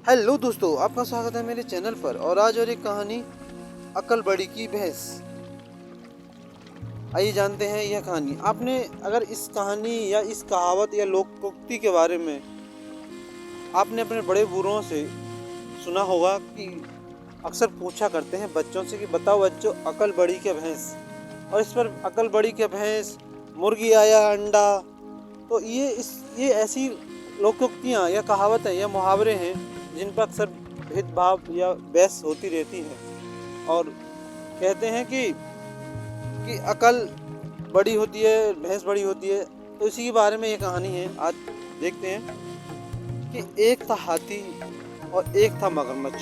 Hello दोस्तों, आपका स्वागत है मेरे चैनल पर। और आज और एक कहानी, अकल बड़ी की भैंस। आइए जानते हैं यह कहानी। आपने अगर इस कहानी या इस कहावत या लोकोक्ति के बारे में आपने अपने बड़े बूढ़ों से सुना होगा कि अक्सर पूछा करते हैं बच्चों से कि बताओ बच्चों, अकल बड़ी क्या भैंस। और इस पर अकल बड़ी क्या भैंस, मुर्गी आया अंडा। तो ये ऐसी लोकोक्तियाँ या कहावतें या मुहावरे हैं जिन पर अक्सर भेदभाव या बहस होती रहती है। और कहते हैं कि अकल बड़ी होती है, भैंस बड़ी होती है। तो इसी के बारे में ये कहानी है। आज देखते हैं कि एक था हाथी और एक था मगरमच्छ।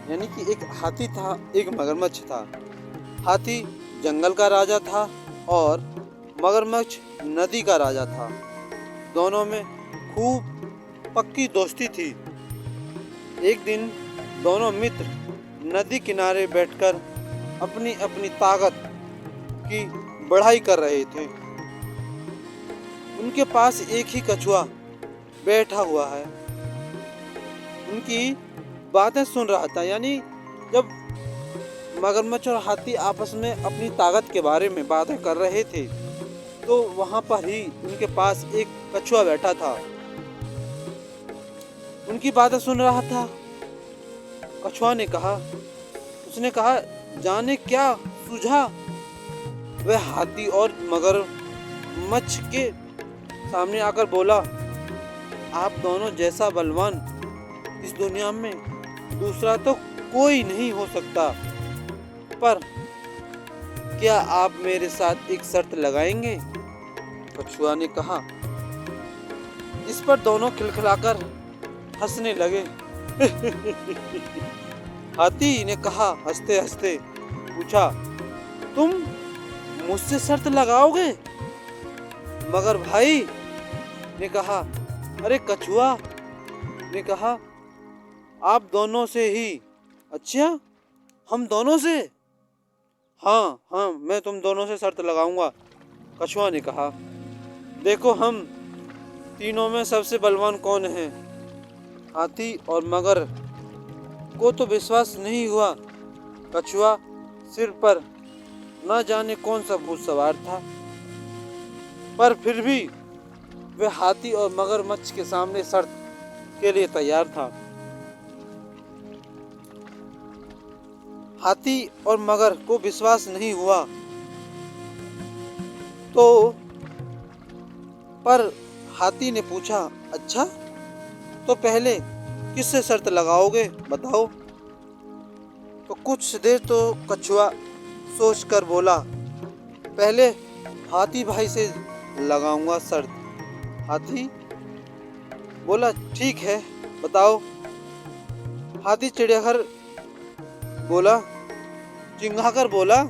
यानी कि एक हाथी था, एक मगरमच्छ था। हाथी जंगल का राजा था और मगरमच्छ नदी का राजा था। दोनों में खूब पक्की दोस्ती थी। एक दिन दोनों मित्र नदी किनारे बैठकर अपनी अपनी ताकत की बढ़ाई कर रहे थे। उनके पास एक ही कछुआ बैठा हुआ है, उनकी बातें सुन रहा था। यानी जब मगरमच्छ और हाथी आपस में अपनी ताकत के बारे में बातें कर रहे थे तो वहां पर ही उनके पास एक कछुआ बैठा था, उनकी बातें सुन रहा था। कछुआ ने कहा, उसने कहा, जाने क्या सूझा। वह हाथी और मगरमच्छ के सामने आकर बोला, आप दोनों जैसा बलवान इस दुनिया में दूसरा तो कोई नहीं हो सकता, पर क्या आप मेरे साथ एक शर्त लगाएंगे। कछुआ ने कहा। इस पर दोनों खिलखिलाकर हंसने लगे। हाथी ने कहा हंसते हंसते, पूछा, तुम मुझसे शर्त लगाओगे। मगर भाई ने कहा, अरे कछुआ ने कहा, आप दोनों से ही। अच्छा, हम दोनों से? हाँ, मैं तुम दोनों से शर्त लगाऊंगा। कछुआ ने कहा, देखो हम तीनों में सबसे बलवान कौन है। हाथी और मगर को तो विश्वास नहीं हुआ। कछुआ सिर पर न जाने कौन सा भूत सवार था, पर फिर भी वह हाथी और मगरमच्छ के सामने शर्त के लिए तैयार था। हाथी और मगर को विश्वास नहीं हुआ तो पर हाथी ने पूछा, अच्छा तो पहले किससे शर्त लगाओगे, बताओ। तो कुछ देर तो कछुआ सोचकर बोला, पहले हाथी भाई से लगाऊंगा शर्त। हाथी बोला, ठीक है, बताओ। हाथी चिड़ियाघर बोला, चिंघाकर बोला,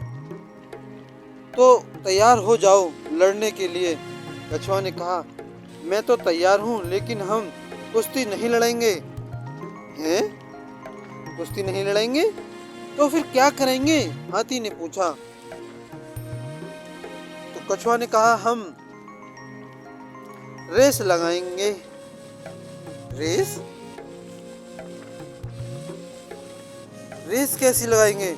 तो तैयार हो जाओ लड़ने के लिए। कछुआ ने कहा, मैं तो तैयार हूँ, लेकिन हम कुश्ती नहीं लड़ेंगे। हैं? कुश्ती नहीं लड़ेंगे तो फिर क्या करेंगे? हाथी ने पूछा। तो कछुआ ने कहा, हम रेस लगाएंगे। रेस? रेस कैसी लगाएंगे?